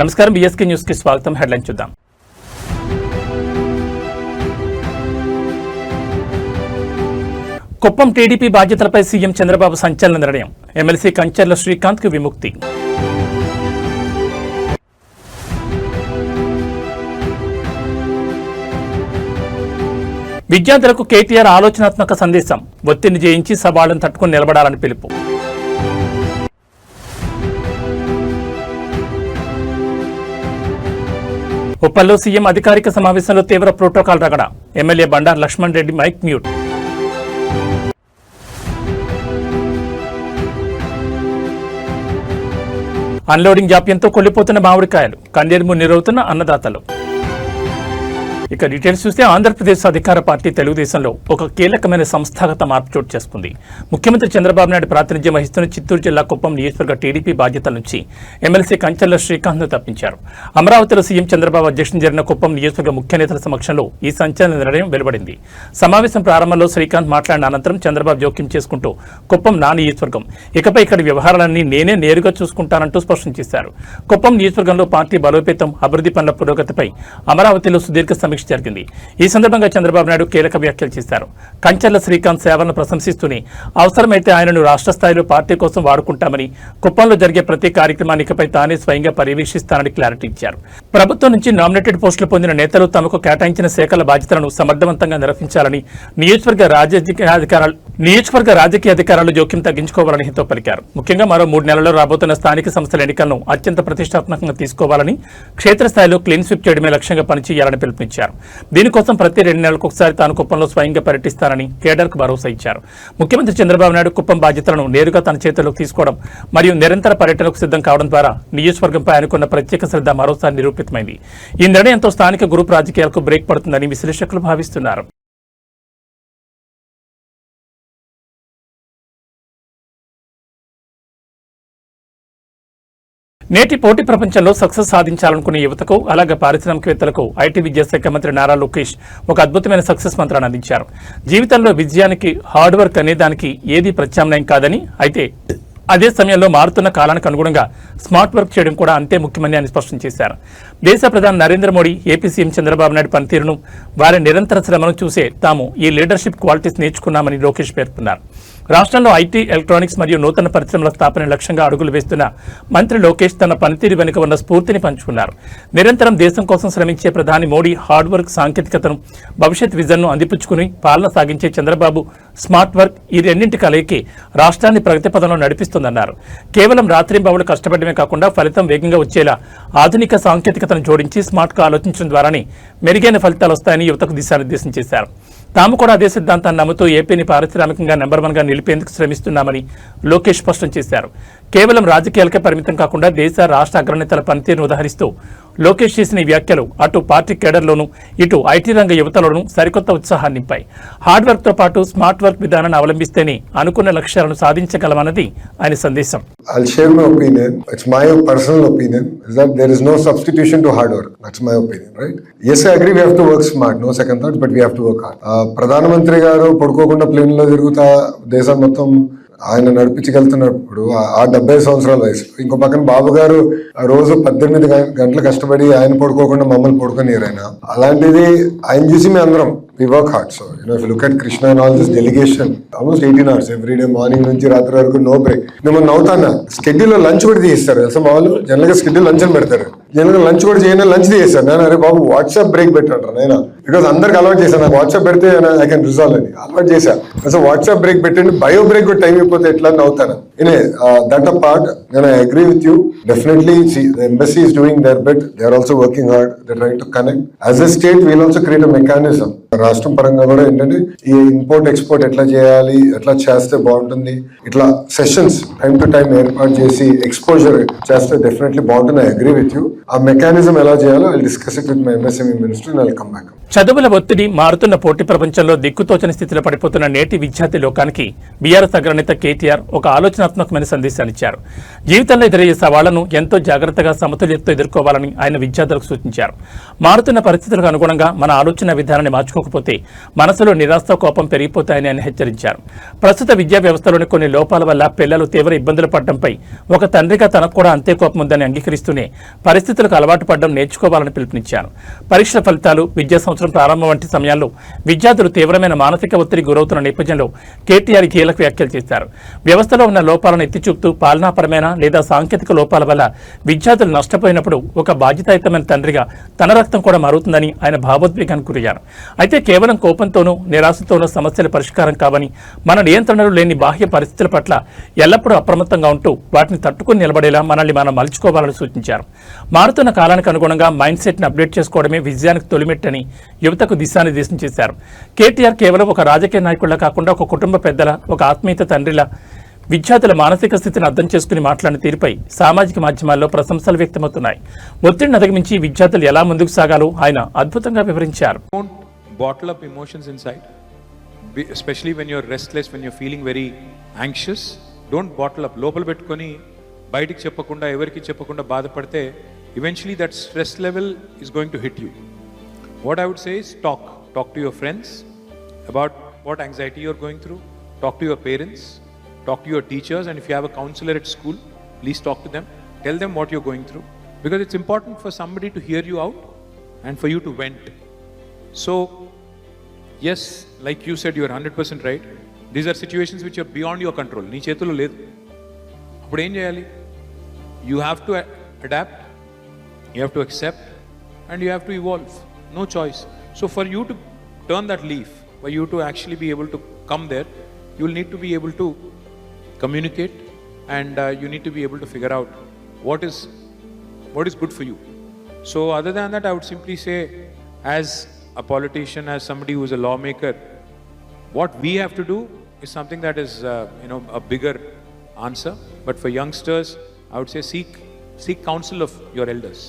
నమస్కారం BSK news కి స్వాగతం. హెడ్లైన్ చూద్దాం. కుప్పం టీడీపీ బాధ్యతలపై సీఎం చంద్రబాబు సంచలన నిర్ణయం. ఎమ్మెల్సీ కంచర్ల శ్రీకాంత్ కు విముక్తి. విద్యార్థులకు కేటీఆర్ ఆలోచనాత్మక సందేశం. ఒత్తిడిని జయించి సవాళ్లను తట్టుకుని నిలబడాలని పిలుపు. ఉప్పల్లో సీఎం అధికారిక సమావేశంలో తీవ్ర ప్రోటోకాల్ రగడ. MLA Bandaru Lakshman Reddy mike mute. Unloading జాప్యంతో కొల్లిపోతున్న మామిడికాయలు. కన్నీరు నీరవుతున్న అన్నదాతలు. ఇక డీటెయిల్స్ చూస్తే ఆంధ్రప్రదేశ్ అధికార పార్టీ తెలుగుదేశంలో ఒక కీలకమైన సంస్థాగత మార్పు చోటు చేసుకుంది. ముఖ్యమంత్రి చంద్రబాబు నాయుడు ప్రాతినిధ్యం వహిస్తున్న చిత్తూరు జిల్లా కుప్పం నియోజకవర్గ టీడీపీ బాధ్యతల నుంచి ఎమ్మెల్సీ కంచర్ల శ్రీకాంత్ను తప్పించారు. అమరావతిలో సీఎం చంద్రబాబు అధ్యక్షతన జరిగిన కుప్పం నియోజకవర్గ ముఖ్య నేతల సమక్షంలో ఈ సంచలన నిర్ణయం వెలువడింది. సమావేశం ప్రారంభంలో శ్రీకాంత్ మాట్లాడిన అనంతరం చంద్రబాబు జోక్యం చేసుకుంటూ కుప్పం నా నియోజకవర్గం, ఇకపై ఇక్కడి వ్యవహారాలన్నీ నేనే నేరుగా చూసుకుంటానంటూ స్పష్టం చేశారు. కుప్పం నియోజకవర్గంలో పార్టీ బలోపేతం, అభివృద్ధి పనుల పురోగతిపై అమరావతిలో సుదీర్ఘ సమీక్ష జరిగింది. ఈ సందర్భంగా చంద్రబాబు నాయుడు కీలక వ్యాఖ్యలు చేశారు. కంచర్ల శ్రీకాంత్ సేవలను ప్రశంసిస్తూనే అవసరమైతే ఆయనను రాష్ట్ర స్థాయిలో పార్టీ కోసం వాడుకుంటామని, కుప్పంలో జరిగే ప్రతి కార్యక్రమాన్ని ఇకపై తానే స్వయంగా పర్యవేక్షిస్తానని క్లారిటీ ఇచ్చారు. ప్రభుత్వం నుంచి నామినేటెడ్ పోస్టులు పొందిన నేతలు తమకు కేటాయించిన శాఖల బాధ్యతలను సమర్థవంతంగా నిర్వహించాలని, నియోజకవర్గ రాజకీయ అధికారాలు జోక్యం తగ్గించుకోవాలని హితో పలికారు. ముఖ్యంగా మరో 3 నెలల్లో రాబోతున్న స్థానిక సంస్థల ఎన్నికలను అత్యంత ప్రతిష్టాత్మకంగా తీసుకోవాలని, క్షేత్రస్థాయిలో క్లీన్ స్వీప్ చేయడమే లక్ష్యంగా పనిచేయాలని పిలుపునిచ్చారు. దీనికోసం ప్రతి 2 నెలలకు ఒకసారి తాను కుప్పంలో స్వయంగా పర్యటిస్తానని కేడర్కు భరోసా ఇచ్చారు. ముఖ్యమంత్రి చంద్రబాబు నాయుడు కుప్పం బాధ్యతలను నేరుగా తన చేతుల్లోకి తీసుకోవడం మరియు నిరంతర పర్యటనకు సిద్ధం కావడం ద్వారా నియోజకవర్గంపై ఆయనకున్న ప్రత్యేక శ్రద్ధ మరోసారి నిరూపితమైంది. ఈ నిర్ణయంతో స్థానిక గ్రూప్ రాజకీయాలకు బ్రేక్ పడుతుందని విశ్లేషకులు భావిస్తున్నారు. నేటి పోటీ ప్రపంచంలో సక్సెస్ సాధించాలనుకునే యువతకు, అలాగే పారిశ్రామికవేత్తలకు ఐటీ విద్యాశాఖ మంత్రి నారా లోకేష్ ఒక అద్భుతమైన సక్సెస్ మంత్రాన్ని అందించారు. జీవితంలో విజయానికి హార్డ్ వర్క్ అనే దానికి ఏది ప్రత్యామ్నాయం కాదని, అయితే అదే సమయంలో మారుతున్న కాలానికి అనుగుణంగా స్మార్ట్ వర్క్ చేయడం కూడా అంతే ముఖ్యమని ఆయన స్పష్టం చేశారు. దేశ ప్రధాని నరేంద్ర మోడీ, ఏపీ సీఎం చంద్రబాబు నాయుడు పనితీరును, వారి నిరంతర శ్రమను చూసే తాము ఈ లీడర్షిప్ క్వాలిటీస్ నేర్చుకున్నామని లోకేష్ పేర్కొన్నారు. రాష్ట్రంలో ఐటీ, ఎలక్ట్రానిక్స్ మరియు నూతన పరిశ్రమల స్థాపన లక్ష్యంగా అడుగులు వేస్తున్న మంత్రి లోకేష్ తన పనితీరు వెనుక ఉన్న స్ఫూర్తిని పంచుకున్నారు. నిరంతరం దేశం కోసం శ్రమించే ప్రధాని మోడీ హార్డ్ వర్క్, సాంకేతికతను, భవిష్యత్ విజన్ను అందిపుచ్చుకుని పాలన సాగించే చంద్రబాబు స్మార్ట్ వర్క్, ఈ రెండింటి కలయికి రాష్ట్రాన్ని ప్రగతి పదంలో నడిపిస్తుందన్నారు. కేవలం రాత్రింబవళ్లు కష్టపడమే కాకుండా ఫలితం వేగంగా వచ్చేలా ఆధునిక సాంకేతికతను జోడించి స్మార్ట్గా ఆలోచించడం ద్వారానే మెరుగైన ఫలితాలు వస్తాయని యువతకు దిశానిర్దేశం చేశారు. తాము కూడా అదే సిద్ధాంతాన్ని నమ్ముతూ ఏపీని పారిశ్రామికంగా నెంబర్ 1గా నిలిపేందుకు శ్రమిస్తున్నామని లోకేష్ స్పష్టం చేశారు. కేవలం రాజకీయాలకే పరిమితం కాకుండా దేశ, రాష్ట్ర అగ్రనేతల పనితీరును ఉదహరిస్తూ లోకేష్ చేసిన ఈ వ్యాఖ్యలు అటు పార్టీ కేడర్లోనూ, ఇటు ఐటీ రంగ యువతలోనూ సరికొత్త ఉత్సాహాన్ని నింపాయి. హార్డ్ వర్క్ తో పాటు స్మార్ట్ వర్క్ విధానాన్ని అవలంబిస్తేనే అనుకున్న లక్ష్యాలను సాధించగలమన్నది ఆయన సందేశం. I'll share my opinion. It's my personal opinion is that there is no substitution to hard work. That's my opinion, right? Yes, I agree we have to work smart, no second thoughts, but we have to work hard. Pradhan Mantri గారు పడుకోకుండా plane లో తిరుగుతా దేశం మొత్తం ఆయన నడిపించగలుగుతున్నప్పుడు ఆ 70 సంవత్సరాల వయసు, ఇంకో పక్కన బాబు గారు ఆ రోజు 18 గంటలు కష్టపడి ఆయన పడుకోకుండా మమ్మల్ని పడుకోనియరు. ఆయన అలాంటిది ఆయన చూసి మేము అందరం we work hard. So if you look at Krishna and all this delegation, almost 18 hours every day, morning నుంచి రాత్రి వరకు నో బ్రేక్. నేను నవ్వుతాను, స్కెడ్యూల్లో లంచ్ కూడా తీస్తారు తెలుసా. మా వాళ్ళు జనరల్ గా స్కెడ్యూల్ లంచ్ అని పెడతారు, జనరల్ గా లంచ్ కూడా చేయను, లంచ్ తీస్తారు. నేను అరే బాబు వాట్సాప్ బ్రేక్ పెట్టంటారు. నేను బికాస్ అందరికి అలవాటు చేశాను, నాకు వాట్సాప్ పెడితే ఐ కెన్ రిజాల్వ్ అని అలవాటు చేశాను. అసలు వాట్సాప్ బ్రేక్ పెట్టండి, బయో బ్రేక్ కూడా టైం అయిపోతే ఎట్లా నవ్వుతాను. దట్ అ పార్ట్ నేను I agree with you. Definitely the embassy is doing their bit. They are also working hard. They're trying to connect. As a state, we'll also create a mechanism. రాష్ట్రం పరంగా కూడా ఏంటంటే ఈ import export ఎట్లా చేయాలి, ఎట్లా చేస్తే బాగుంటుంది, ఇట్లా సెషన్స్ టైం టు టైం ఏర్పాటు చేసి ఎక్స్పోజర్ చేస్తే డెఫినెట్లీ బాగుంటుంది. I agree with you. ఆ మెకానిజం ఎలా చేయాలో I discuss it with my MSME minister and I will come back. చదువుల ఒత్తిడి, మారుతున్న పోటీ ప్రపంచంలో దిక్కుతోచని స్థితిలో పడిపోతున్న నేటి విద్యార్థి లోకానికి బీఆర్ఎస్ అగ్రనేత కేటీఆర్ ఒక ఆలోచనాత్మకమైన సందేశాన్నిచ్చారు. జీవితంలో ఎదురయ్యే సవాళ్లను ఎంతో జాగ్రత్తగా సమతుల్యతతో ఎదుర్కోవాలని ఆయన విద్యార్థులకు సూచించారు. మారుతున్న పరిస్థితులకు అనుగుణంగా మన ఆలోచన విధానాన్ని మార్చుకోకపోతే మనసులో నిరాశ, కోపం పెరిగిపోతాయని ఆయన హెచ్చరించారు. ప్రస్తుత విద్యా వ్యవస్థలోని కొన్ని లోపాల వల్ల పిల్లలు తీవ్ర ఇబ్బందులు పడడంపై ఒక తండ్రిగా తనకు కూడా అంతే కోపం ఉందని అంగీకరిస్తూనే పరిస్థితులకు అలవాటు పడడం నేర్చుకోవాలని పిలుపునిచ్చారు. పరీక్షల ఫలితాలు, విద్యా సంవత్సరం ప్రారంభం వంటి సమయాల్లో విద్యార్థులు తీవ్రమైన మానసిక ఒత్తిడి గురవుతున్న నేపథ్యంలో కేటీఆర్ కీలక వ్యాఖ్యలు చేశారు. వ్యవస్థలో ఉన్న లోపాలను ఎత్తిచూపుతూ పాలనాపరమైన లేదా సాంకేతిక లోపాల వల్ల విద్యార్థులు నష్టపోయినప్పుడు ఒక బాధ్యతాయుతమైన తండ్రిగా తన రక్తం కూడా మారుతుందని ఆయన భావోద్వేగానికి గురయ్యారు. అయితే కేవలం కోపంతోనూ నిరాశతోనూ సమస్యల పరిష్కారం కావని, మన నియంత్రణలో లేని బాహ్య పరిస్థితుల పట్ల ఎల్లప్పుడూ అప్రమత్తంగా ఉంటూ వాటిని తట్టుకుని నిలబడేలా మనల్ని మనం మలుచుకోవాలని సూచించారు. మారుతున్న కాలానికి అనుగుణంగా మైండ్ సెట్ని అప్డేట్ చేసుకోవడమే విజయానికి తొలిమెట్టని యువతకు దిశానిర్దేశం చేశారు. కేటీఆర్ కేవలం ఒక రాజకీయ నాయకుడిలా కాకుండా ఒక కుటుంబ పెద్దల, ఒక ఆత్మీయత తండ్రిలా విద్యార్థుల మానసిక స్థితిని అర్థం చేసుకుని మాట్లాడిన తీరుపై సామాజిక మాధ్యమాల్లో ప్రశంసలు వ్యక్తమవుతున్నాయి. ఒత్తిడిని అధిగమించి విద్యార్థులు ఎలా ముందుకు సాగాలో ఆయన అద్భుతంగా వివరించారు. Bottle up emotions inside, especially when you're restless, when you're feeling very anxious. Don't bottle up. లోపల పెట్టుకొని బయటికి చెప్పకుండా, ఎవరికి చెప్పకుండా బాధపడితే eventually that stress level is going to hit you. What I would say is talk to your friends about what anxiety you're going through. Talk to your parents, talk to your teachers, and if you have a counselor at school, please talk to them. Tell them what you're going through, because it's important for somebody to hear you out and for you to vent. So yes, like you said, you're 100% right. These are situations which are beyond your control. నీ చేతుల్లో లేదు. అప్పుడు ఏం చేయాలి? You have to adapt, you have to accept, and you have to evolve. No choice. So for you to turn that leaf, for you to actually be able to come there, you will need to be able to communicate, and you need to be able to figure out what is good for you. So other than that, I would simply say, as a politician, as somebody who is a lawmaker, what we have to do is something that is a bigger answer. But for youngsters, I would say seek counsel of your elders,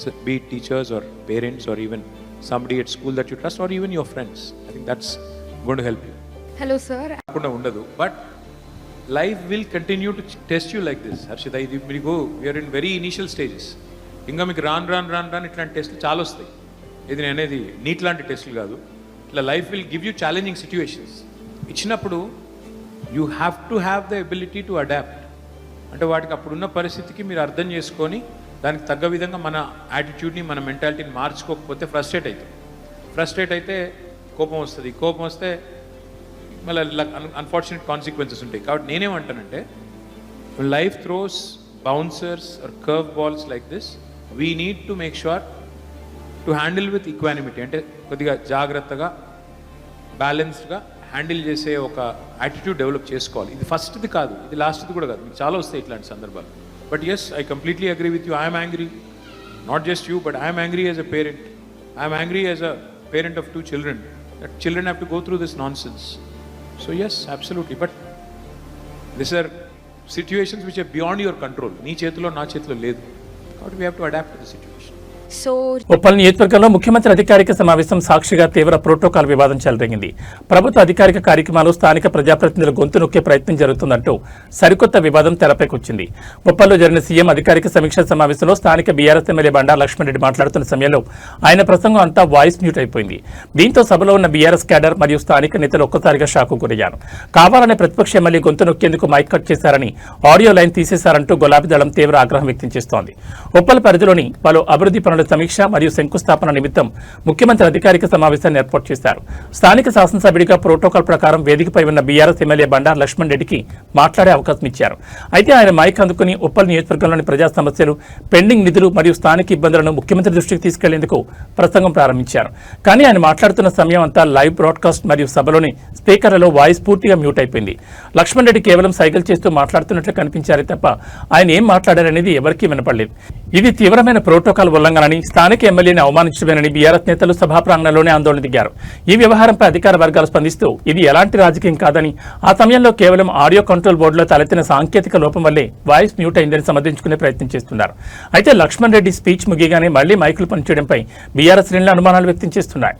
so be it teachers or parents or even somebody at school that you trust, or even your friends. I think that's going to help you. Hello sir. But life will continue to test you like this, Harshita. We are in very initial stages. ఇంకా మీకు రాన్ ఇట్లాంటి టెస్ట్లు చాలా వస్తాయి. ఇది నేను అనేది neat లాంటి టెస్టులు కాదు. ఇట్లా life will give you challenging situations ఇచ్చినప్పుడు you have to have the ability to adapt. అంటే వాటికి అప్పుడున్న పరిస్థితికి మీరు అర్థం చేసుకొని దానికి తగ్గ విధంగా మన యాటిట్యూడ్ని, మన మెంటాలిటీని మార్చుకోకపోతే ఫ్రస్ట్రేట్ అయితే కోపం వస్తుంది. కోపం వస్తే మళ్ళీ అన్ఫార్చునేట్ కాన్సిక్వెన్సెస్ ఉంటాయి. కాబట్టి నేనేమంటానంటే, life throws bouncers or curve balls like this, we need to make sure to handle with equanimity. అంటే కొద్దిగా జాగ్రత్తగా, బ్యాలెన్స్డ్గా హ్యాండిల్ చేసే ఒక యాటిట్యూడ్ డెవలప్ చేసుకోవాలి. ఇది ఫస్ట్ది కాదు, ఇది లాస్ట్ది కూడా కాదు. మీకు చాలా వస్తాయి ఇట్లాంటి సందర్భాలు. But yes, I completely agree with you. I am angry. Not just you, but I am angry as a parent. I am angry as a parent of 2 children. That children have to go through this nonsense. So yes, absolutely. But these are situations which are beyond your control. Nee chetulo na chetulo ledu. But we have to adapt to the situation. So Uppal నియోజకవర్గంలో ముఖ్యమంత్రి అధికారిక సమావేశం సాక్షిగా తీవ్ర protocol వివాదం చెలరేగింది. ప్రభుత్వ అధికారిక కార్యక్రమాలు స్థానిక ప్రజాప్రతినిధుల గొంతు నొక్కే ప్రయత్నం జరుగుతుందంటూ సరికొత్త వివాదం తెరపైకొచ్చింది. ఉప్పల్లో జరిగిన సీఎం అధికారిక సమీక్షా సమావేశంలో స్థానిక బీఆర్ఎస్ ఎమ్మెల్యే బండా లక్ష్మణరెడ్డి మాట్లాడుతున్న సమయంలో ఆయన ప్రసంగం అంతా వాయిస్ మ్యూట్ అయిపోయింది. దీంతో సభలో ఉన్న బీఆర్ఎస్ క్యాడర్ మరియు స్థానిక నేతలు ఒక్కసారిగా షాకు గురయ్యారు. కావాలనే ప్రతిపక్ష ఎమ్మెల్యే గొంతు నొక్కేందుకు మైక్ కట్ చేశారని, ఆడియో లైన్ తీసేశారంటూ గులాబీ దళం తీవ్ర ఆగ్రహం వ్యక్తం చేస్తోంది. ఉప్పల్ పరిధిలోని పలు అభివృద్ధి పనుల సమీక్ష మరియు శంకుస్థాపన నిమిత్తం ముఖ్యమంత్రి అధికారిక సమావేశాన్ని ఏర్పాటు చేశారు. స్థానిక శాసనసభ్యుడిగా ప్రోటోకాల్ ప్రకారం వేదికపై ఉన్న బీఆర్ఎస్ ఎమ్మెల్యే బండా లక్ష్మణరెడ్డికి మాట్లాడే అవకాశం ఇచ్చారు. అయితే ఆయన మైక్ అందుకుని ఉప్పల్ నియోజకవర్గంలోని ప్రజా సమస్యలు, పెండింగ్ నిధులు మరియు స్థానిక ఇబ్బందులను ముఖ్యమంత్రి దృష్టికి తీసుకెళ్లేందుకు ప్రసంగం ప్రారంభించారు. కానీ ఆయన మాట్లాడుతున్న సమయం అంతా లైవ్ బ్రాడ్కాస్ట్ మరియు సభలోని స్పీకర్లలో వాయిస్ పూర్తిగా మ్యూట్ అయిపోయింది. లక్ష్మణరెడ్డి కేవలం సైకిల్ చేస్తూ మాట్లాడుతున్నట్లు కనిపించారే తప్ప ఆయన ఏం మాట్లాడారనేది ఎవరికీ వినపడలేదు. ఇది తీవ్రమైన ప్రోటోకాల్ ఉల్లంఘనని, స్థానిక ఎమ్మెల్యేని అవమానించడమేనని బీఆర్ఎస్ నేతలు సభా ప్రాంగణంలోనే ఆందోళన దిగారు. ఈ వ్యవహారంపై అధికార వర్గాలు స్పందిస్తూ ఇది ఎలాంటి రాజకీయం కాదని, ఆ సమయంలో కేవలం ఆడియో కంట్రోల్ బోర్డులో తలెత్తిన సాంకేతిక లోపం వల్లే వాయిస్ మ్యూట్ అయిందని సమర్థించుకునే ప్రయత్నం చేస్తున్నారు. అయితే లక్ష్మణరెడ్డి స్పీచ్ ముగియగానే మళ్లీ మైకులు పనిచేయడంపై బీఆర్ఎస్ శ్రేణులు అనుమానాలు వ్యక్తం చేస్తున్నాయి.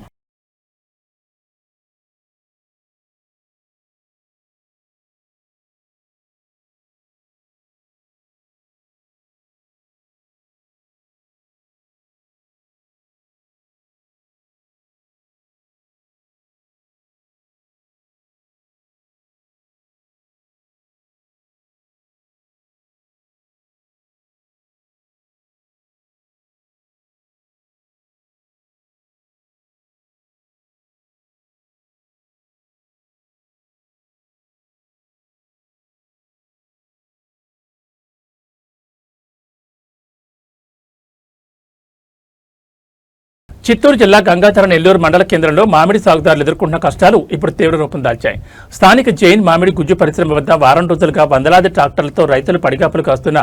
చిత్తూరు జిల్లా గంగాధర నెల్లూరు మండల కేంద్రంలో మామిడి సాగుదారులు ఎదుర్కొంటున్న కష్టాలు ఇప్పుడు తీవ్ర రూపం దాల్చాయి. స్థానిక జైన్ మామిడి గుజ్జు పరిశ్రమ వద్ద వారం రోజులుగా వందలాది ట్రాక్టర్లతో రైతులు పడిగాపులు కాస్తున్న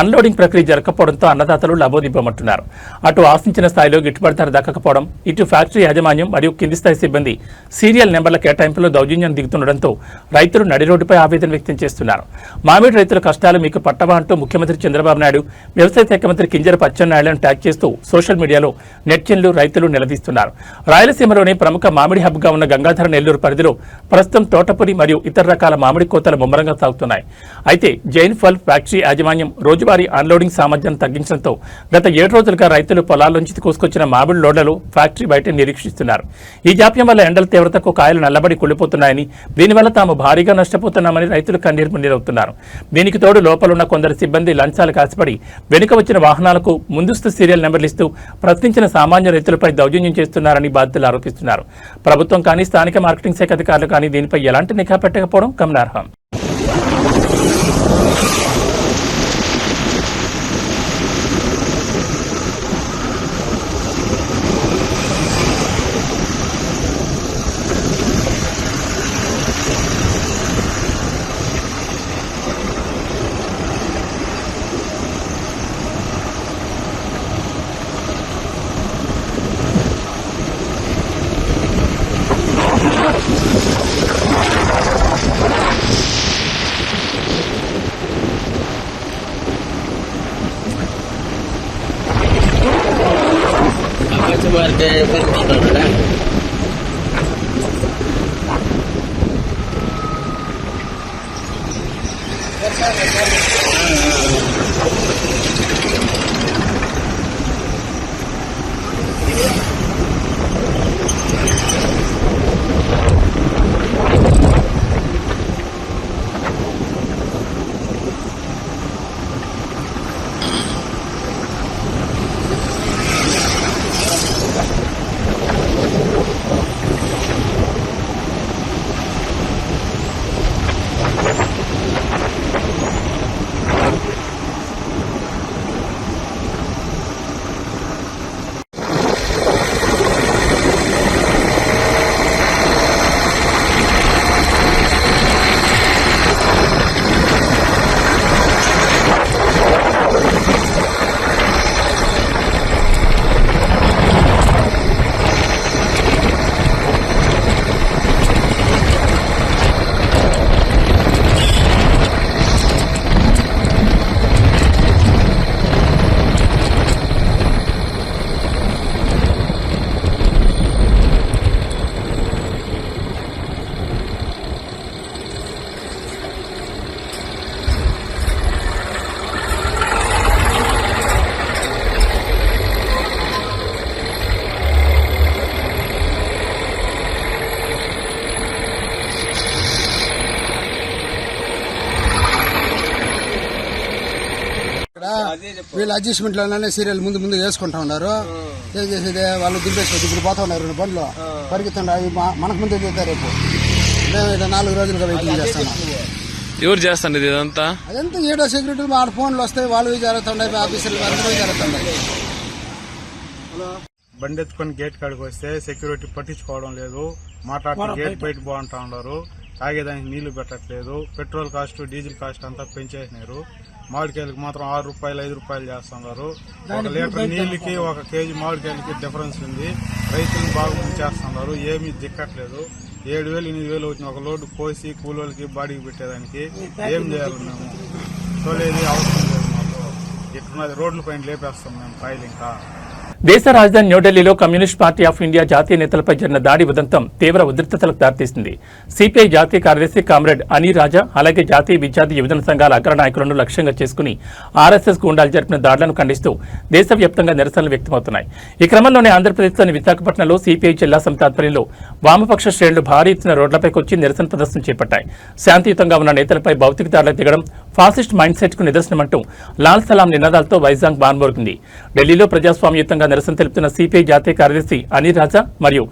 అన్లోడింగ్ ప్రక్రియ జరగకపోవడంతో అన్నదాతలు లబోదిబ్బమంటున్నారు. అటు ఆశించిన స్థాయిలో గిట్టుబాటు ధర దక్కకపోవడం, ఇటు ఫ్యాక్టరీ యాజమాన్యం మరియు కింది స్థాయి సిబ్బంది సీరియల్ నెంబర్ల కేటాయింపులో దౌర్జన్యం దిగుతుండటంతో రైతులు నడి రోడ్డుపై ఆవేదన వ్యక్తం చేస్తున్నారు. మామిడి రైతుల కష్టాలు మీకు పట్టవా అంటూ ముఖ్యమంత్రి చంద్రబాబు నాయుడు, వ్యవసాయ శాఖ మంత్రి కింజరాపు అచ్చెన్నాయుడులను ట్యాగ్ చేస్తూ సోషల్ మీడియాలో నెటిజన్లు రైతులు నిలదీస్తున్నారు. రాయలసీమలోని ప్రముఖ మామిడి హబ్గా ఉన్న గంగాధర నెల్లూరు పరిధిలో ప్రస్తుతం తోటపురి మరియు ఇతర రకాల మామిడి కోతలు ముమ్మరంగా సాగుతున్నాయి. అయితే జైన్ ఫల్ ఫ్యాక్టరీ యాజమాన్యం రోజువారీ అన్లోడింగ్ సామర్థ్యాన్ని తగ్గించడంతో గత 7 రోజులుగా రైతులు పొలాల్లోంచి కోసుకొచ్చిన మామిడి లోడ్లను ఫ్యాక్టరీ బయట నిరీక్షిస్తున్నారు. ఈ జాప్యం వల్ల ఎండల తీవ్రతకు కాయలు నల్లబడి కుళ్ళిపోతున్నాయని, దీనివల్ల తాము భారీగా నష్టపోతున్నామని రైతులు కన్నీరు మున్నీరవుతున్నారు. దీనికి తోడు లోపలున్న కొందరు సిబ్బంది లంచాలు కాసిపడి వెనుక వచ్చిన వాహనాలకు ముందస్తు సీరియల్ నెంబర్లు ఇస్తూ ప్రశ్నించిన సామాన్య రైతులపై దౌర్జన్యం చేస్తున్నారని బాధితులు ఆరోపిస్తున్నారు. ప్రభుత్వం కానీ స్థానిక మార్కెటింగ్ శాఖ అధికారులు కానీ దీనిపై ఎలాంటి నిఘా పెట్టకపోవడం గమనార్హం. వీళ్ళు అడ్జస్ట్మెంట్ లోనే సీరియల్ ముందు వేసుకుంటా ఉన్నారు. చేసేది వాళ్ళు దింపేసి ఇప్పుడు పోతా ఉన్నారు 2 బండ్లు పరిగెత్తుండే మనకు ముందే దిగుతారు. రేపు మేము ఇక్కడ 4 రోజులుగా వెయిటింగ్ చేస్తున్నాం. ఎవరు చేస్తాండి ఇదంతా? అదంతా ఏడో సెక్యూరిటీ వాళ్ళ ఫోన్లు వస్తాయి, వాళ్ళు జరుగుతుండే ఆఫీసర్లు అందరూ జరుగుతుండే. బండి ఎత్తుకొని గేట్ కాడికి వస్తే సెక్యూరిటీ పట్టించుకోవడం లేదు, మాట్లాడుతూ గేట్ బయట బాగుంటా ఉన్నారు. తాగేదానికి నీళ్లు పెట్టట్లేదు. పెట్రోల్ కాస్ట్ డీజిల్ కాస్ట్ అంతా పెంచేసినారు. మామిడికాయలకు మాత్రం 6 రూపాయలు 5 రూపాయలు చేస్తున్నారు. 1 లీటర్ నీళ్ళకి 1 కేజీ మామిడికాయలకి డిఫరెన్స్ ఉంది. రైతులను బాగా ముంచేస్తున్నారు. ఏమీ దిక్కట్లేదు. 7,000 8,000 వచ్చిన ఒక లోడ్ కోసి కూలోళ్ళకి బాడీకి పెట్టేదానికి ఏం చేయాలి? మేము తోలేది అవసరం లేదు. మాకు ఇట్లున్నది రోడ్ల పైన లేపేస్తాం మేము కాయలు. ఇంకా దేశ రాజధాని న్యూఢిల్లీలో కమ్యూనిస్ట్ పార్టీ ఆఫ్ ఇండియా జాతీయ నేతలపై జరిగిన దాడి ఉదంతం తీవ్ర ఉద్రిక్తతలకు దారితీసింది. సిపిఐ జాతీయ కార్యదర్శి కామ్రేడ్ అనీ రాజా, అలాగే జాతీయ విద్యార్థి యువజన సంఘాల అగ్ర నాయకులను లక్ష్యంగా చేసుకుని ఆర్ఎస్ఎస్ గూండాలు జరిపిన దాడులను ఖండిస్తూ దేశవ్యాప్తంగా నిరసనలు వ్యక్తమవుతున్నాయి. ఈ క్రమంలోనే ఆంధ్రప్రదేశ్లోని విశాఖపట్నంలో సిపిఐ జిల్లా సమితి ఆధ్వర్యంలో వామపక్ష శ్రేణులు భారీ ఎత్తున రోడ్లపైకి వచ్చి నిరసన ప్రదర్శన చేపట్టాయి. శాంతియుతంగా ఉన్న నేతలపై భౌతిక దాడులకు దిగడం ఫాసిస్ట్ మైండ్ సెట్ కు నిదర్శనమంటూ లాల్ సలాం నినాదాలతో వైజాగ్ బాన్మోగింది. ఢిల్లీలో ప్రజాస్వామ్యయుతంగా నిరసన తెలుపుతున్న సిపిఐ జాతీయ కార్యదర్శి అనీ రాజా మరియు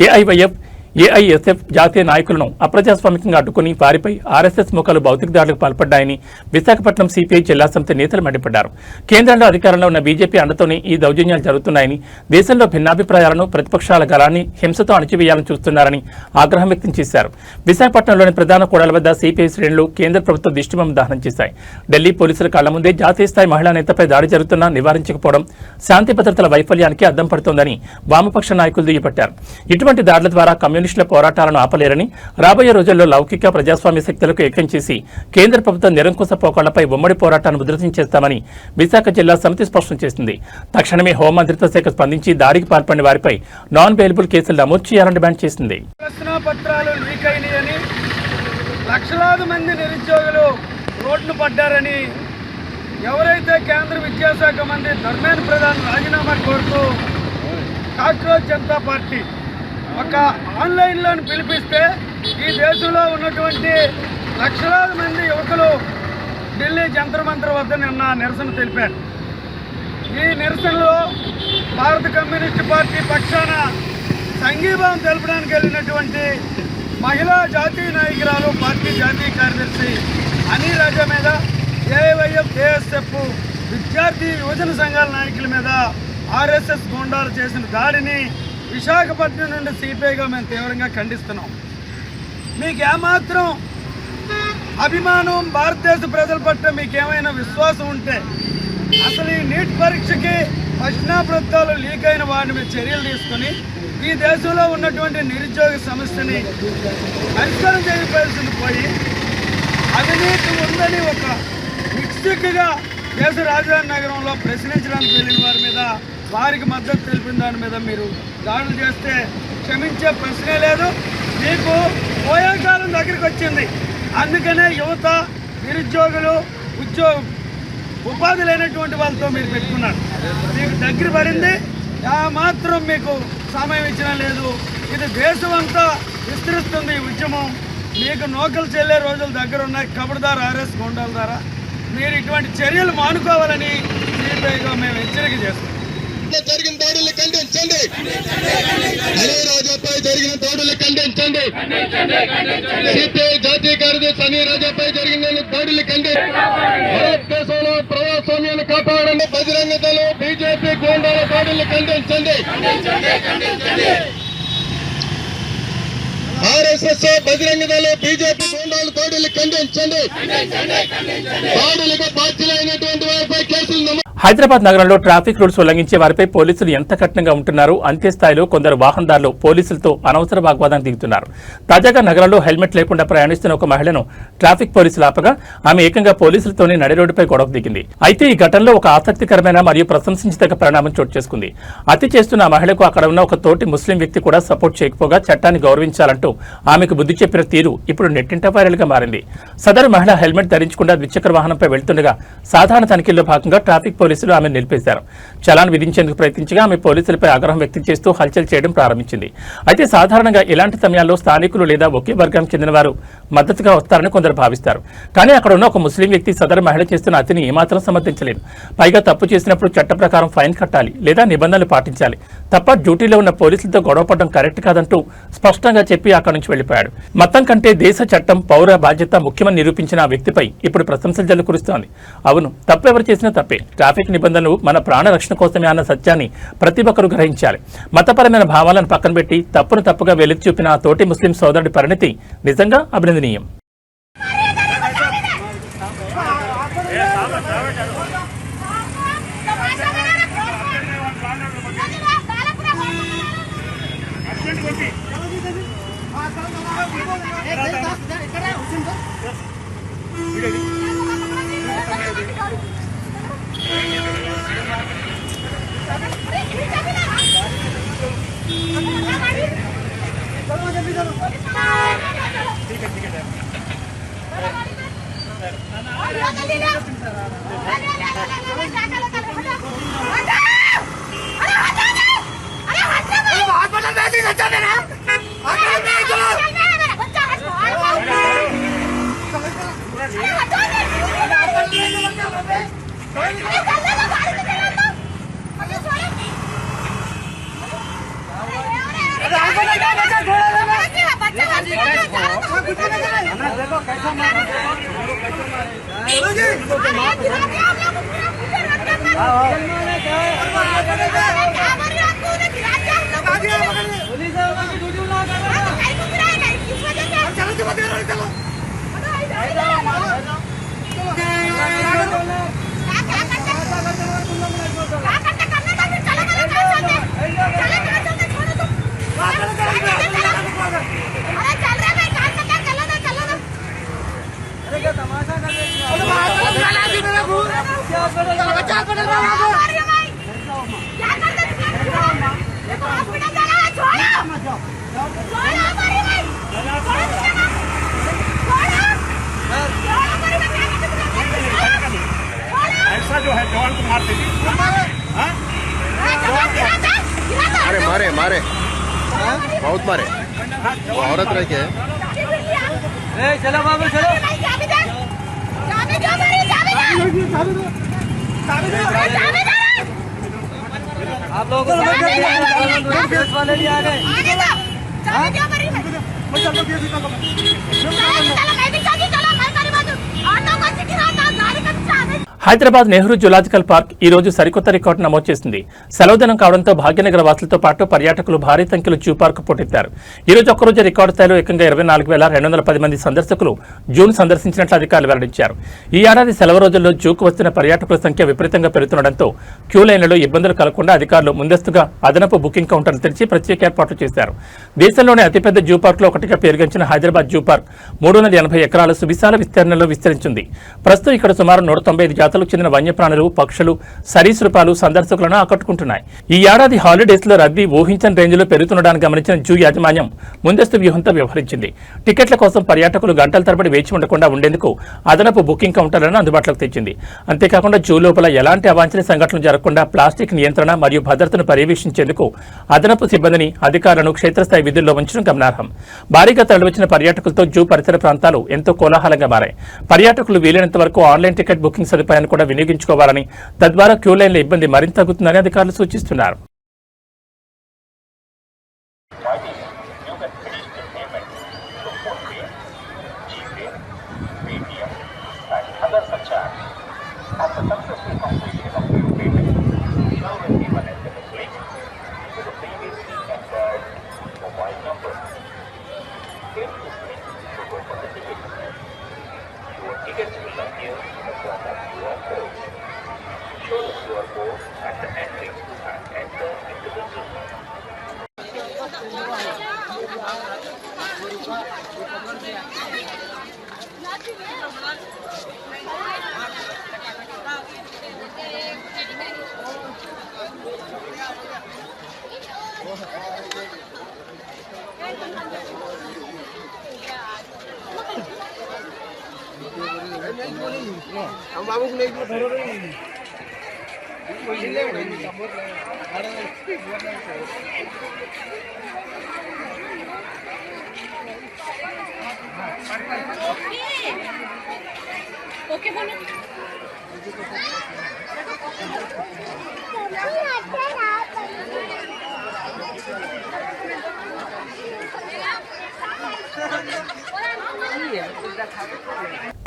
ఏఐవైఎఫ్ ఏఐఎస్ఎఫ్ జాతీయ నాయకులను అప్రజాస్వామికంగా అడ్డుకుని వారిపై ఆర్ఎస్ఎస్ ముఖాలు భౌతిక దాడులకు పాల్పడ్డాయని విశాఖపట్నం సిపిఐ జిల్లా సమితి నేతలు మండిపడ్డారు. కేంద్రంలో అధికారంలో ఉన్న బీజేపీ అండతోనే ఈ దౌర్జన్యాలు జరుగుతున్నాయని, దేశంలో భిన్నాభిప్రాయాలను ప్రతిపక్షాల గలాన్ని హింసతో అణచివేయాలని చూస్తున్నారని ఆగ్రహం వ్యక్తం చేశారు. విశాఖపట్నంలోని ప్రధాన కూడల వద్ద సిపిఐ శ్రేణులు కేంద్ర ప్రభుత్వ దిష్టిబొమ్మ దహనం చేశాయి. ఢిల్లీ పోలీసుల కళ్ల ముందే జాతీయ స్థాయి మహిళా నేతపై దాడి జరుగుతున్నా నివారించకపోవడం శాంతి భద్రతల వైఫల్యానికి అద్దం పడుతోందని వామపక్ష నాయకులు దుయ్యబట్టారు. ఇటువంటి దాడుల ద్వారా కమ్యూనిస్టుల పోరాటాలను ఆపలేరని, రాబోయే రోజుల్లో లౌకిక ప్రజాస్వామ్య శక్తులకు ఏకం చేసి కేంద్ర ప్రభుత్వ నిరంకుశ పోకళ్లపై ఉమ్మడి పోరాటాన్ని ఉధృతం చేస్తామని విశాఖ జిల్లా సమితి స్పష్టం చేసింది. తక్షణమే హోంమంత్రిత్వ శాఖ స్పందించి దాడికి పాల్పడిన వారిపై నాన్ బెయిలబుల్ కేసులు నమోదు చేయాలని డిమాండ్ చేసింది. పత్రాలు లీక్ అయినాయని, లక్షలాది మంది నిరుద్యోగులు రోడ్డును పడ్డారని, ఎవరైతే కేంద్ర విద్యాశాఖ మంత్రి ధర్మేంద్ర ప్రధాన్ రాజీనామా కోరుతూ కాక్రోచ్ జనతా పార్టీ ఒక ఆన్లైన్లో పిలిపిస్తే ఈ దేశంలో ఉన్నటువంటి లక్షలాది మంది యువకులు ఢిల్లీ జంతర్ మంతర్ వద్ద నిన్న నిరసన తెలిపారు. ఈ నిరసనలో భారత కమ్యూనిస్టు పార్టీ పక్షాన సంఘీభావం తెలపడానికి వెళ్ళినటువంటి మహిళా జాతీయ నాయకురాలు, పార్టీ జాతీయ కార్యదర్శి అనీ రాజా మీద, ఏఐవైఎఫ్, ఏఎస్ఎఫ్, విద్యార్థి యువజన సంఘాల నాయకుల మీద ఆర్ఎస్ఎస్ గూండాలు చేసిన దాడిని విశాఖపట్నం నుండి సిపిఐగా మేము తీవ్రంగా ఖండిస్తున్నాం. మీకు ఏమాత్రం అభిమానం, భారతదేశ ప్రజల పట్ల మీకేమైనా విశ్వాసం ఉంటే అసలు ఈ నీట్ పరీక్షకి ప్రశ్నాపత్రాలు లీక్ అయిన వారి మీద చర్యలు తీసుకొని ఈ దేశంలో ఉన్నటువంటి నిరుద్యోగ సమస్యని పరిష్కారం చేయవలసింది పోయి, అవినీతి ఉందని ఒక మిక్సిక్గా దేశ రాజధాని నగరంలో ప్రశ్నించడానికి వెళ్ళిన వారి మీద, వారికి మద్దతు తెలిపిన దాని మీద మీరు దాడులు చేస్తే క్షమించే ప్రశ్నే లేదు. మీకు పోయే కాలం దగ్గరికి వచ్చింది. అందుకనే యువత, నిరుద్యోగులు, ఉపాధి లేనటువంటి వాళ్ళతో మీరు పెట్టుకున్నారు. మీకు దగ్గర పడింది, మాత్రం మీకు సమయం ఇచ్చినా లేదు. ఇది దేశం అంతా విస్తరిస్తుంది ఈ ఉద్యమం. మీకు నోకలు చెల్లే రోజులు దగ్గర ఉన్నాయి. కబడ్దార్ ఆర్ఎస్ గూండాల ద్వారా మీరు ఇటువంటి చర్యలు మానుకోవాలని సిపిఐగా మేము హెచ్చరిక చేస్తాం. జరిగిన దాడుల్ని ఖండించండి. అనీ రాజాపై జరిగిన దాడుల్ని ఖండించండి. సిపిఐ జాతీయ కార్యదర్శి అనీ రాజాపై జరిగిన దాడుల్ని ఖండించండి. భారతదేశంలో ప్రజాస్వామ్యాన్ని కాపాడండి. బజరంగ దళం, బీజేపీ గూండాల దాడుల్ని ఖండించండి. ఆర్ఎస్ఎస్, బజరంగ దళం, బీజేపీ గూండాల దాడుల్ని ఖండించండి. దాడులకు బాధ్యులైనటువంటి వారిపై కేసులు నమోదు. హైదరాబాద్ నగరంలో ట్రాఫిక్ రూల్స్ ఉల్లంఘించే వారిపై పోలీసులు ఎంత కఠినంగా ఉంటున్నారు, అంతే స్థాయిలో కొందరు వాహనదారులు పోలీసులతో అనవసర వాగ్వాదానికి దిగుతున్నారు. తాజాగా నగరంలో హెల్మెట్ లేకుండా ప్రయాణిస్తున్న ఒక మహిళను ట్రాఫిక్ పోలీసులు ఆపగా ఆమె ఏకంగా పోలీసులతోనే నడి రోడ్డుపై గొడవ దిగింది. అయితే ఈ ఘటనలో ఒక ఆసక్తికరమైన మరియు ప్రశంసించదగ్గ పరిణామం చోటు చేసుకుంది. హత్య చేస్తున్న ఆ మహిళకు అక్కడ ఉన్న ఒక తోటి ముస్లిం వ్యక్తి కూడా సపోర్ట్ చేయకపోగా చట్టాన్ని గౌరవించాలంటూ ఆమెకు బుద్ధి చెప్పిన తీరు ఇప్పుడు నెట్టింట వైరల్ గా మారింది. సదరు మహిళ హెల్మెట్ ధరించకుండా ద్విచక్ర వాహనంపై వెళ్తుండగా సాధారణ తనిఖీల్లో భాగంగా ట్రాఫిక్ పోలీసులు ఆమెను నిలిపేశారు. చలాన్ విధించేందుకు ప్రయత్నించగా ఆమె పోలీసులపై ఆగ్రహం వ్యక్తం చేస్తూ హల్చల్ చేయడం ప్రారంభించింది. అయితే సాధారణంగా ఇలాంటి సమయాల్లో స్థానికులు లేదా ఒకే వర్గానికి చెందిన వారు మద్దతుగా వస్తారని కొందరు భావిస్తారు. కానీ అక్కడ ఉన్న ఒక ముస్లిం వ్యక్తి సదరు మహిళ చేస్తున్న అతిని ఏమాత్రం సమర్థించలేదు. పైగా తప్పు చేసినప్పుడు చట్ట ప్రకారం ఫైన్ కట్టాలి లేదా నిబంధనలు పాటించాలి తప్ప డ్యూటీలో ఉన్న పోలీసులతో గొడవపడడం కరెక్ట్ కాదంటూ స్పష్టంగా చెప్పి అక్కడి నుంచి వెళ్లిపోయాడు. మతం కంటే దేశ చట్టం, పౌర బాధ్యత ముఖ్యమని నిరూపించిన ఆ వ్యక్తిపై ఇప్పుడు ప్రశంసలు జల్లు కురుస్తోంది. అవును, తప్పెవరు చేసినా తప్పే. ట్రాఫిక్ నిబంధనలు మన ప్రాణ రక్షణ కోసమే అన్న సత్యాన్ని ప్రతి ఒక్కరూ గ్రహించాలి. మతపరమైన భావాలను పక్కన పెట్టి తప్పును తప్పుగా వెలికి చూపిన ఆ తోటి ముస్లిం సోదరుడి పరిణితి నిజంగా అభినందనీయం. अरे ऐसा जो है जवान को मारते थे। मारे मारे मारे बहुत मारे वो औरत रह के चलो बाबू चलो आप लोगों को वाले भी आ गए। హైదరాబాద్ నెహ్రూ జులాజికల్ పార్క్ ఈ రోజు సరికొత్త రికార్డు నమోదు చేసింది. సెలవుదినం కావడంతో భాగ్యనగర వాసులతో పాటు పర్యాటకులు భారీ సంఖ్యలో జూ పార్క్ పోటెత్తారు. ఈ రోజు ఒక్కరోజు రికార్డు స్థాయిలో ఏకంగా 24,210 మంది సందర్శకులు జూను సందర్శించినట్లు అధికారులు వెల్లడించారు. ఈ ఏడాది సెలవు రోజుల్లో జూకు వస్తున్న పర్యాటకుల సంఖ్య విపరీతంగా పెరుగుతుండటంతో క్యూ లైన్లలో ఇబ్బందులు కలగకుండా అధికారులు ముందస్తుగా అదనపు బుకింగ్ కౌంటర్లు తెరిచి ప్రత్యేక ఏర్పాట్లు చేశారు. దేశంలోనే అతిపెద్ద జూ పార్కులో ఒకటిగా పేరుగాంచిన హైదరాబాద్ జూ పార్క్ 380 ఎకరాల సువిశాల విస్తీర్ణంలో విస్తరించింది. ప్రస్తుతం ఇక్కడ సుమారు 195 జాతులకు చెందిన వన్యప్రాణులు, పక్షులు, సరీసృపాలు సందర్శకులను ఆకట్టుకుంటున్నాయి. ఈ ఏడాది హాలిడేస్ లో రద్దీ ఊహించని రేంజ్లో పెరుగుతుండడానికి గమనించిన జూ యాజమాన్యం ముందస్తు వ్యూహంతో వ్యవహరించింది. టికెట్ల కోసం పర్యాటకులు గంటల తరబడి వేచి ఉండకుండా ఉండేందుకు అదనపు బుకింగ్ కౌంటర్లను అందుబాటులోకి తెచ్చింది. అంతేకాకుండా జూ లోపల ఎలాంటి అవాంఛనీయ సంఘటనలు జరగకుండా ప్లాస్టిక్ నియంత్రణ మరియు భద్రతను పర్యవేక్షించేందుకు అదనపు సిబ్బందిని, అధికారులను క్షేత్రస్థాయి విధుల్లో ఉంచడం గమనార్హం. భారీగా తరలివచ్చిన పర్యాటకులతో జూ పరిసర ప్రాంతాలు ఎంతో కోలాహలంగా మారాయి. పర్యాటకులు వీలైనంత వరకు ఆన్లైన్ టికెట్ బుకింగ్ సదుపాయాన్ని కూడా వినియోగించుకోవాలని, తద్వారా క్యూ లైన్ల ఇబ్బంది మరింత తగ్గుతుందని అధికారులు సూచిస్తున్నారు. ओके बोलो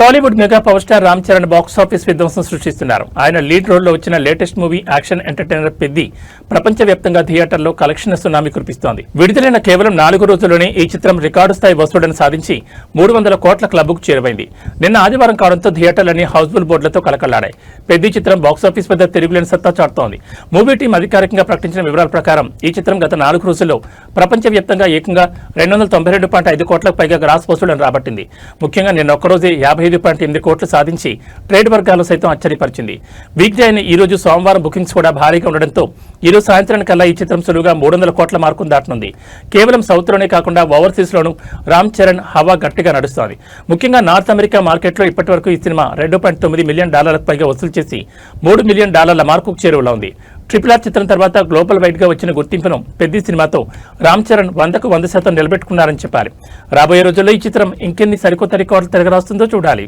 Tollywood mega power star Ram Charan box office విధ్వంసం సృష్టిస్తున్నారు. ఆయన లీడ్ రోల్ లో వచ్చిన latest movie action entertainer Peddi ప్రపంచవ్యాప్తంగా థియేటర్లో కలెక్షన్ సునామీ కురిపిస్తోంది. విడుదలైన కేవలం 4 రోజుల్లోనే ఈ చిత్రం రికార్డు స్థాయి వసూళ్లను సాధించి 300 కోట్ల క్లబ్కు చేరువైంది. నిన్న ఆదివారం కావడంతో థియేటర్లన్నీ హౌస్ఫుల్ బోర్డులతో కలకల్లాడాయి. పెద్ది చిత్రం బాక్సాఫీస్ వద్ద తిరుగులేని సత్తా చాటుతోంది. మూవీ టీం అధికారికంగా ప్రకటించిన వివరాల ప్రకారం ఈ చిత్రం గత 4 రోజుల్లో ప్రపంచవ్యాప్తంగా ఏకంగా 292.5 కోట్లకు పైగా గ్రాస్ వసూళ్లను రాబట్టింది. ముఖ్యంగా నిన్న ఒక్కరోజే 55.8 కోట్లు సాధించి ట్రేడ్ వర్గాలు సైతం ఆశ్చర్యపరిచింది. వీక్ డే అయిన ఈ రోజు సోమవారం బుకింగ్స్ కూడా భారీగా ఉండడంతో ఈ రోజు సాయంత్రానికల్లా ఈ చిత్రం సులువుగా 300 కోట్ల మార్కును దాటనుంది. కేవలం సౌత్ లోనే కాకుండా ఓవర్సీస్ లోనూ రామ్ చరణ్ హవా గట్టిగా నడుస్తోంది. ముఖ్యంగా నార్త్ అమెరికా మార్కెట్లో ఇప్పటి వరకు ఈ సినిమా $2.9 మిలియన్ పైగా వసూలు చేసి $3 మిలియన్ మార్కుకు చేరువలో ఉంది. RRR చిత్రం తర్వాత గ్లోబల్ వైడ్ గా వచ్చిన గుర్తింపును పెద్ది సినిమాతో రామ్ చరణ్ 100కు 100% నిలబెట్టుకున్నారని చెప్పాలి. రాబోయే రోజుల్లో ఈ చిత్రం ఇంకెన్ని సరికొత్త రికార్డులు తిరగరాస్తుందో చూడాలి.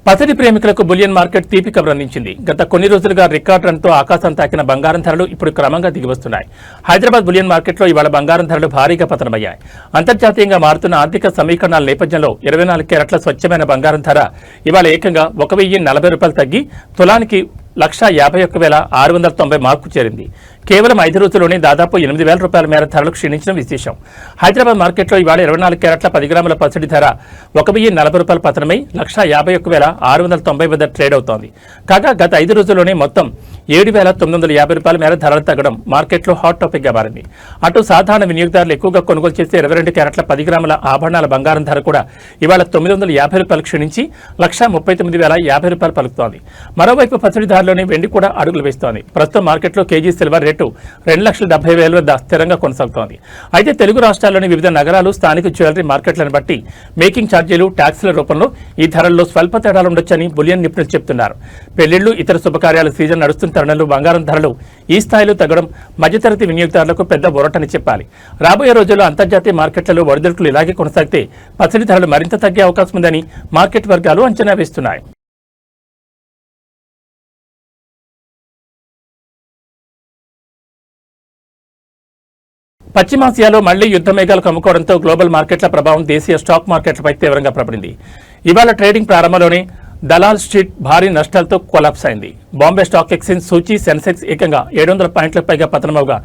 పసిడి ప్రేమికులకు బులియన్ మార్కెట్ తీపి కబురు అందించింది. గత కొన్ని రోజులుగా రికార్డ్ రన్తో ఆకాశం తాకిన బంగారం ధరలు ఇప్పుడు క్రమంగా దిగివస్తున్నాయి. హైదరాబాద్ బులియన్ మార్కెట్లో ఇవాళ బంగారం ధరలు భారీగా పతనమయ్యాయి. అంతర్జాతీయంగా మారుతున్న ఆర్థిక సమీకరణాల నేపథ్యంలో 24 క్యారెట్ల స్వచ్ఛమైన బంగారం ధర ఇవాళ ఏకంగా 1,040 రూపాయలు తగ్గి తులానికి 1,51,690 మార్కు చేరింది. కేవలం 5 రోజుల్లోనే దాదాపు 8,000 రూపాయల మేర ధరలు క్షీణించడం విశేషం. హైదరాబాద్ మార్కెట్లో ఇవాళ 24 క్యారెట్ల 10 గ్రాముల పసిడి ధర 1,040 రూపాయలు పతనమై 1,51,690 వద్ద ట్రేడ్ అవుతోంది. కాగా గత 5 రోజుల్లోనే మొత్తం 7,950 రూపాయల మేర ధరలు తగ్గడం మార్కెట్లో హాట్ టాపిక్ గా మారింది. అటు సాధారణ వినియోగదారులు ఎక్కువగా కొనుగోలు చేసే 22 క్యారెట్ల 10 గ్రాముల ఆభరణాల బంగారం ధర కూడా ఇవాళ 950 రూపాయలు క్షీణించి 1,39,050 రూపాయలు పలుకుతోంది. మరోవైపు పసిడి ధరలోనే వెండి కూడా అడుగులు వేస్తోంది. ప్రస్తుతం మార్కెట్లో కేజీ సిల్వర్ రేటు 2,70,000 వద్ద స్థిరంగా కొనసాగుతోంది. అయితే తెలుగు రాష్ట్రాల్లోని వివిధ నగరాలు స్థానిక జ్యువెలరీ మార్కెట్లను బట్టి మేకింగ్ ఛార్జీలు ట్యాక్సుల రూపంలో ఈ ధరల్లో స్వల్ప తేడాలు ఉండొచ్చని బులియన్ నిపుణులు చెబుతున్నారు. పెళ్లిళ్లు ఇతర శుభకార్యాల సీజన్ నడుస్తున్న తరుణంలో బంగారం ధరలు ఈ స్థాయిలో తగ్గడం మధ్యతరగతి వినియోగదారులకు పెద్ద ఊరటని చెప్పాలి. రాబోయే రోజుల్లో అంతర్జాతీయ మార్కెట్లలో ఒడిదుడుకులు ఇలాగే కొనసాగితే పసిడి ధరలు మరింత తగ్గే అవకాశం ఉందని మార్కెట్ వర్గాలు అంచనా వేస్తున్నాయి. పశ్చిమాసియాలో మళ్లీ యుద్ధ మేఘాలు కమ్ముకోవడంతో గ్లోబల్ మార్కెట్ల ప్రభావం దేశీయ స్టాక్ మార్కెట్లపై తీవ్రంగా పడింది. ఇవాళ ట్రేడింగ్ ప్రారంభంలోనే దలాల్ స్ట్రీట్ భారీ నష్టాలతో కొలాప్స్ అయింది. బాంబే స్టాక్ ఎక్స్చేంజ్ సూచీ సెన్సెక్స్ ఏకంగా 700 పాయింట్లకు పైగా పతనమవగా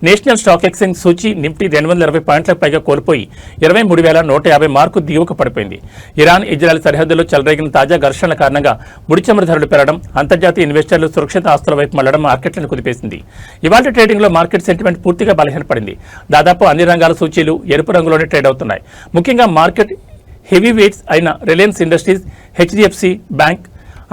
నేషనల్ స్టాక్ ఎక్స్చేంజ్ సూచీ నిఫ్టీ 220 పాయింట్లకు పైగా కోల్పోయి 23,150 మార్కు దిగువకు పడిపోయింది. ఇరాన్ ఇజ్రాయెల్ సరిహద్దుల్లో చెలరేగిన తాజా ఘర్షణల కారణంగా ముడిచమురు ధరలు పెరగడం, అంతర్జాతీయ ఇన్వెస్టర్లు సురక్షిత ఆస్తుల వైపు మళ్లడం మార్కెట్లను కుదిపేసింది. ఇవాళ ట్రేడింగ్లో మార్కెట్ సెంటిమెంట్ పూర్తిగా బలహీనపడింది. దాదాపు అన్ని రంగాల సూచీలు ఎరుపు రంగులోనే ట్రేడ్ అవుతున్నాయి. ముఖ్యంగా మార్కెట్ హెవీ వెయిట్స్ అయిన Reliance industries, HDFC bank,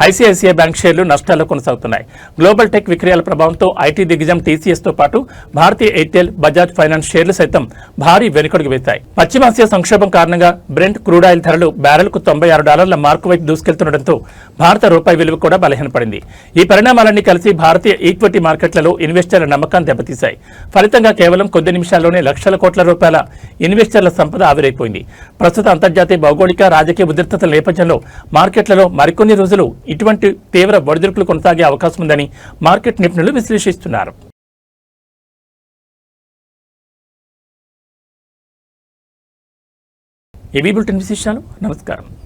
ICICI bank షేర్లు నష్టాల్లో కొనసాగుతున్నాయి. గ్లోబల్ టెక్ విక్రయాల ప్రభావంతో ఐటీ దిగ్గజం టీసీఎస్తో పాటు భారతీయ ఎయిర్టెల్, బజాజ్ ఫైనాన్స్ షేర్లు సైతం భారీ వెనుకడుగు వేశాయి. పశ్చిమాసియా సంక్షోభం కారణంగా బ్రెంట్ క్రూడ్ ఆయిల్ ధరలు బ్యారెల్కు $96 మార్కు వైపు దూసుకెళ్తుండటంతో భారత రూపాయి విలువ కూడా బలహీనపడింది. ఈ పరిణామాలన్నీ కలిసి భారతీయ ఈక్విటీ మార్కెట్లలో ఇన్వెస్టర్ల నమ్మకాన్ని దెబ్బతీశాయి. ఫలితంగా కేవలం కొద్ది నిమిషాల్లోనే లక్షల కోట్ల రూపాయల ఇన్వెస్టర్ల సంపద ఆవిరైపోయింది. ప్రస్తుత అంతర్జాతీయ భౌగోళిక రాజకీయ ఉద్రిక్తతల నేపథ్యంలో మార్కెట్లలో మరికొన్ని రోజులు ఇటువంటి తీవ్ర ఒడిదుడుకులు కొనసాగే అవకాశం ఉందని మార్కెట్ నిపుణులు విశ్లేషిస్తున్నారు. ఏబీ బులెటిన్ విశేషాలు. నమస్కారం.